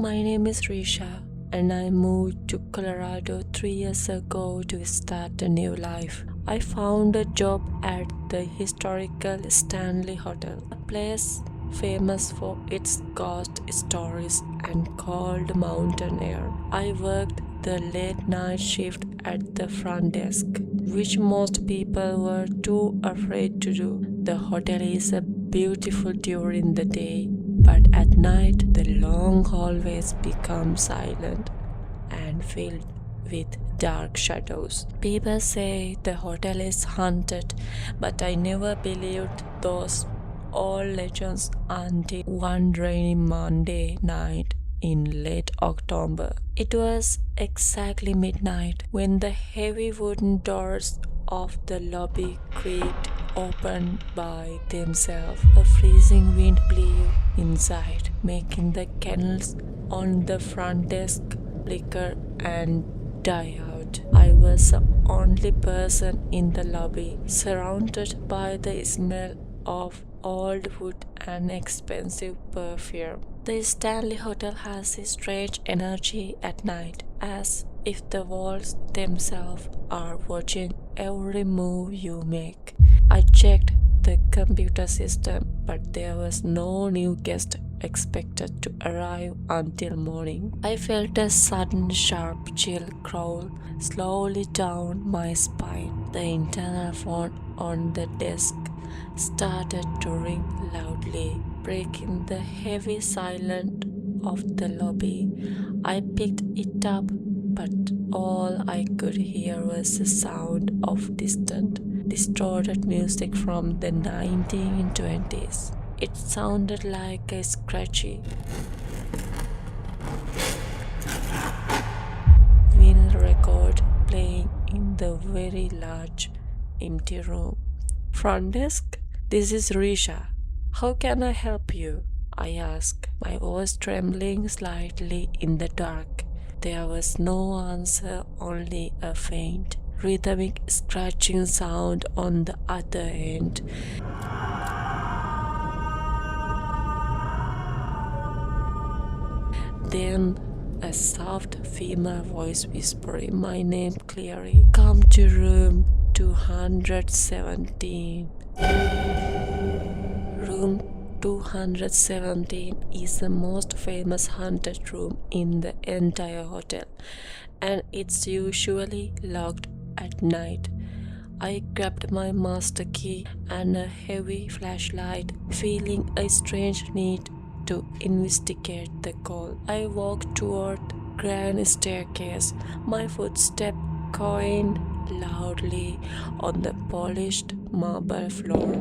My name is Reesha and I moved to Colorado 3 years ago to start a new life. I found a job at the historical Stanley Hotel, a place famous for its ghost stories and cold mountain air. I worked the late night shift at the front desk, which most people were too afraid to do. The hotel is beautiful during the day, but at night the long hallways become silent and filled with dark shadows. People say the hotel is haunted, but I never believed those old legends until one rainy Monday night in late October. It was exactly midnight when the heavy wooden doors of the lobby creaked open by themselves. A freezing wind blew inside, making the candles on the front desk flicker and die out. I was the only person in the lobby, surrounded by the smell of old wood and expensive perfume. The Stanley Hotel has a strange energy at night, as if the walls themselves are watching every move you make. I checked the computer system, but there was no new guest expected to arrive until morning. I felt a sudden sharp chill crawl slowly down my spine. The internal phone on the desk started to ring loudly, breaking the heavy silence of the lobby. I picked it up, but all I could hear was the sound of distorted music from the 1920s. It sounded like a scratchy vinyl record playing in the very large, empty room. Front desk, this is Reesha. How can I help you? I asked, my voice trembling slightly in the dark. There was no answer, only a faint, rhythmic scratching sound on the other end. Then a soft female voice whispering my name clearly. Come to room 217. Room 217 is the most famous haunted room in the entire hotel, and it's usually locked at night. I grabbed my master key and a heavy flashlight, feeling a strange need to investigate the call. I walked toward the grand staircase, my footsteps echoing loudly on the polished marble floor.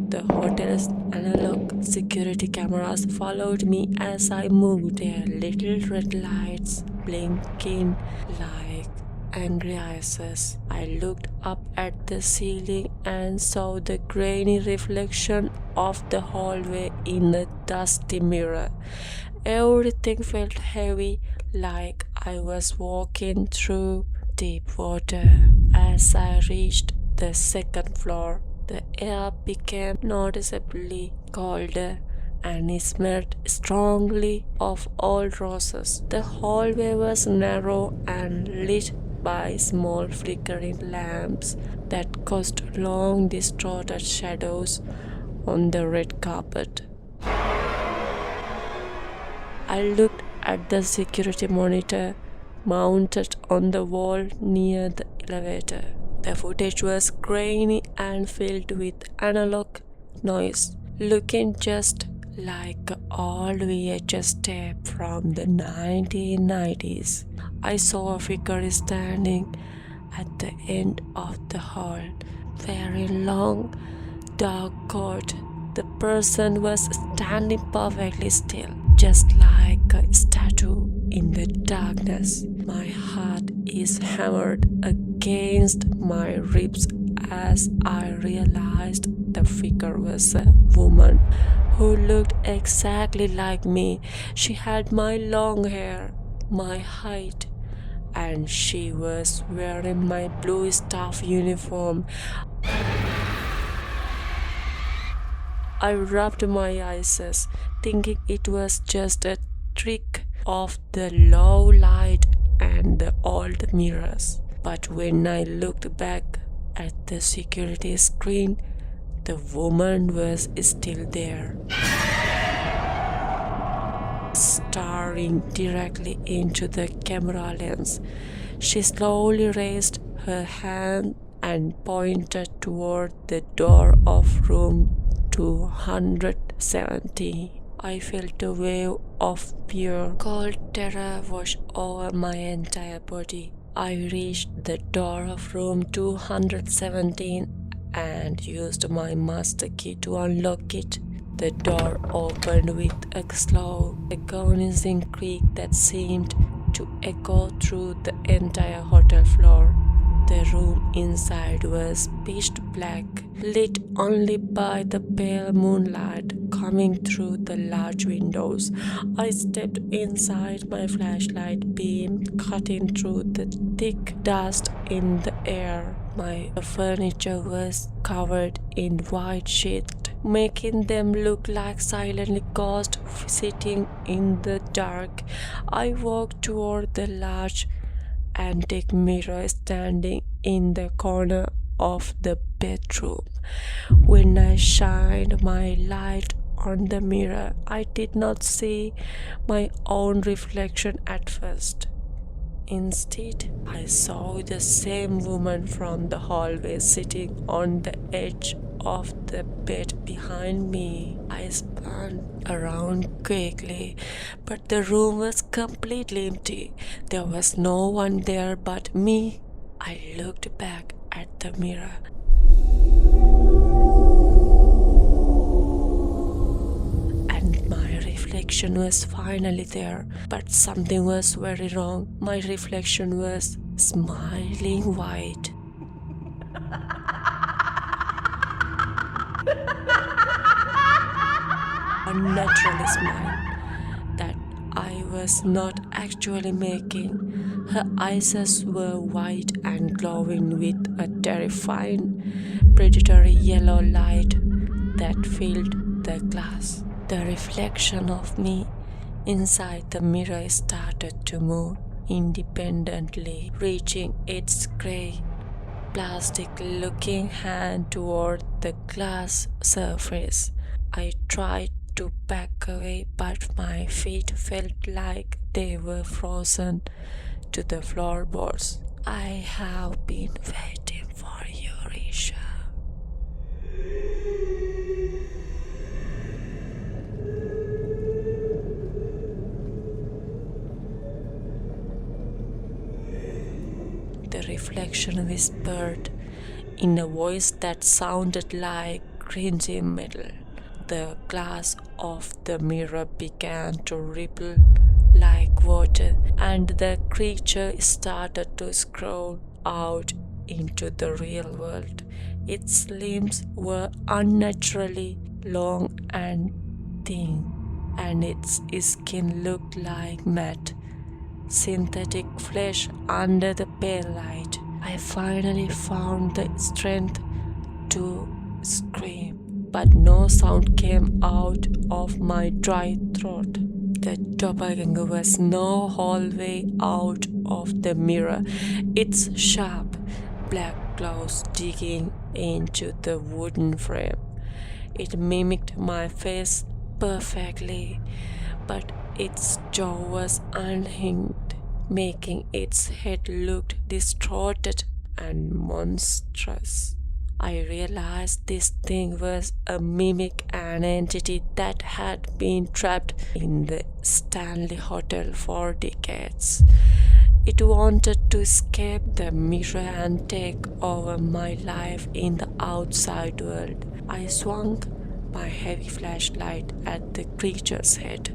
The hotel's analog security cameras followed me as I moved, their little red lights blinking like angry eyes. I looked up at the ceiling and saw the grainy reflection of the hallway in a dusty mirror. Everything felt heavy, like I was walking through deep water. As I reached the second floor, the air became noticeably colder and it smelled strongly of old roses. The hallway was narrow and lit by small flickering lamps that cast long distorted shadows on the red carpet. I looked at the security monitor mounted on the wall near the elevator. The footage was grainy and filled with analog noise, looking just like an old VHS tape from the 1990s. I saw a figure standing at the end of the hall, wearing long, dark coat. The person was standing perfectly still, just like a statue in the darkness. My heart is hammered against my ribs as I realized the figure was a woman who looked exactly like me. She had my long hair, my height, and she was wearing my blue staff uniform. I rubbed my eyes, thinking it was just a trick of the low light and the old mirrors. But when I looked back at the security screen, the woman was still there, staring directly into the camera lens. She slowly raised her hand and pointed toward the door of room 270. I felt a wave of pure cold terror wash over my entire body. I reached the door of room 217 and used my master key to unlock it. The door opened with a slow, agonizing creak that seemed to echo through the entire hotel floor. The room inside was pitch black, lit only by the pale moonlight coming through the large windows. I stepped inside, my flashlight beam cutting through the thick dust in the air. My furniture was covered in white sheets, making them look like silent ghosts sitting in the dark. I walked toward the large antique mirror standing in the corner of the bedroom. When I shined my light on the mirror, I did not see my own reflection at first. Instead, I saw the same woman from the hallway sitting on the edge of the bed behind me. I spun around quickly, but the room was completely empty. There was no one there but me. I looked back at the mirror. And my reflection was finally there, but something was very wrong. My reflection was smiling white. Unnatural smile that I was not actually making. Her eyes were white and glowing with a terrifying, predatory yellow light that filled the glass. The reflection of me inside the mirror started to move independently, reaching its grey, plastic-looking hand toward the glass surface. I tried to back away, but my feet felt like they were frozen to the floorboards. I have been waiting for you, Reesha. The reflection whispered in a voice that sounded like cringy metal. The glass of the mirror began to ripple like water, and the creature started to scroll out into the real world. Its limbs were unnaturally long and thin, and its skin looked like matte, synthetic flesh under the pale light. I finally found the strength to scream, but no sound came out of my dry throat. The doppelganger was no hallway out of the mirror, its sharp black claws digging into the wooden frame. It mimicked my face perfectly, but its jaw was unhinged, making its head look distorted and monstrous. I realized this thing was a mimic, an entity that had been trapped in the Stanley Hotel for decades. It wanted to escape the mirror and take over my life in the outside world. I swung my heavy flashlight at the creature's head.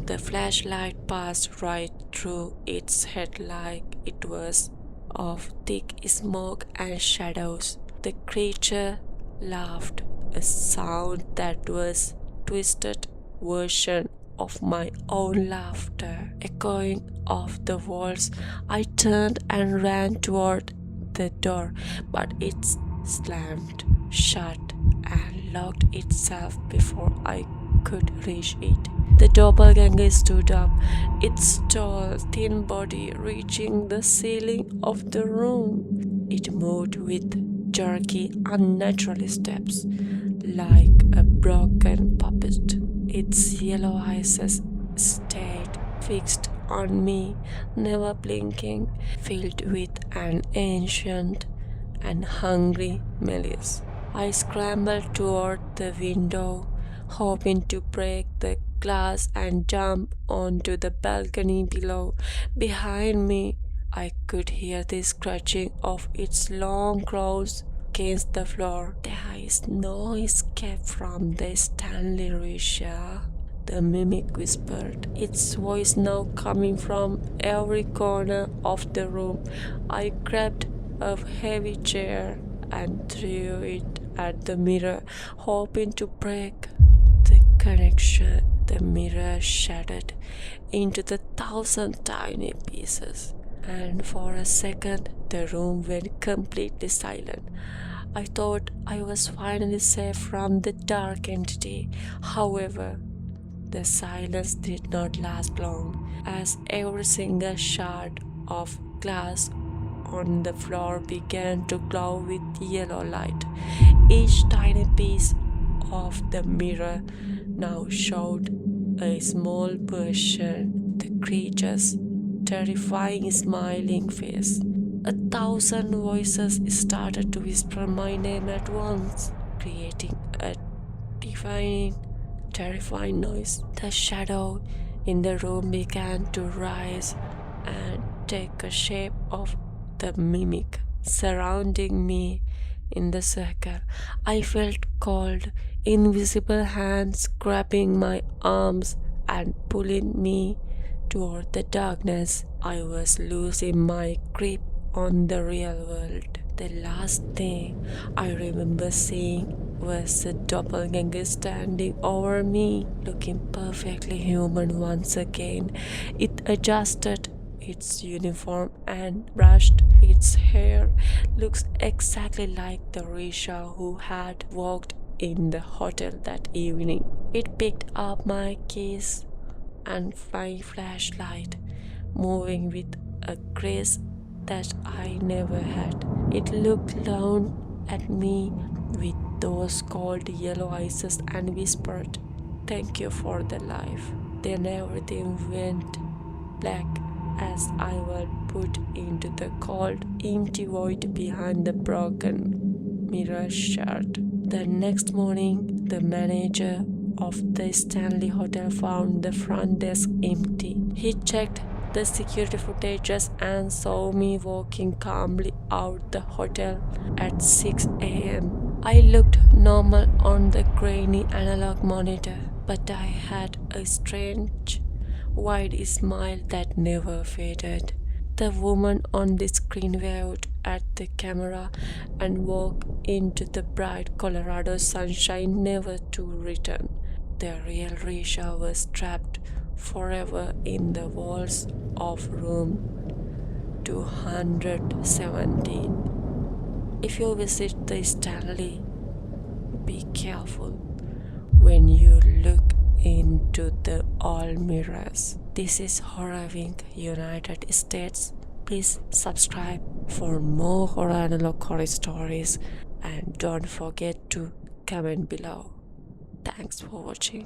The flashlight passed right through its head like it was of thick smoke and shadows. The creature laughed, a sound that was a twisted version of my own laughter, echoing off the walls. I turned and ran toward the door, but it slammed shut and locked itself before I could reach it. The doppelganger stood up, its tall, thin body reaching the ceiling of the room. It moved with jerky, unnatural steps, like a broken puppet. Its yellow eyes stayed fixed on me, never blinking, filled with an ancient and hungry malice. I scrambled toward the window, hoping to break the glass and jump onto the balcony below. Behind me, I could hear the scratching of its long claws against the floor. There is no escape from the Stanley, Reesha, the mimic whispered, its voice now coming from every corner of the room. I grabbed a heavy chair and threw it at the mirror, hoping to break the connection. The mirror shattered into 1,000 tiny pieces, and for a second the room went completely silent. I thought I was finally safe from the dark entity. However, the silence did not last long, as every single shard of glass on the floor began to glow with yellow light. Each tiny piece of the mirror now showed a small version of the creature's terrifying smiling face. 1,000 voices started to whisper my name at once, creating a deafening, terrifying noise. The shadow in the room began to rise and take a shape of the mimic, surrounding me in the circle. I felt cold, invisible hands grabbing my arms and pulling me toward the darkness. I was losing my grip on the real world. The last thing I remember seeing was the doppelganger standing over me, looking perfectly human once again. It adjusted its uniform and brushed its hair. Looks exactly like the Reesha who had walked in the hotel that evening. It picked up my keys and my flashlight, moving with a grace that I never had. It looked down at me with those cold yellow eyes and whispered, "Thank you for the life." Then everything went black as I was put into the cold, empty void behind the broken mirror shard. The next morning, the manager of the Stanley Hotel found the front desk empty. He checked the security footages and saw me walking calmly out the hotel at 6 a.m. I looked normal on the grainy analog monitor, but I had a strange, wide smile that never faded. The woman on the screen waved at the camera and walked into the bright Colorado sunshine, never to return. The real Reesha was trapped forever in the walls of room 217. If you visit the Stanley, be careful when you look into the all mirrors. This is Horror Wink, United States. Please subscribe for more horror analog horror stories and don't forget to comment below. Thanks for watching.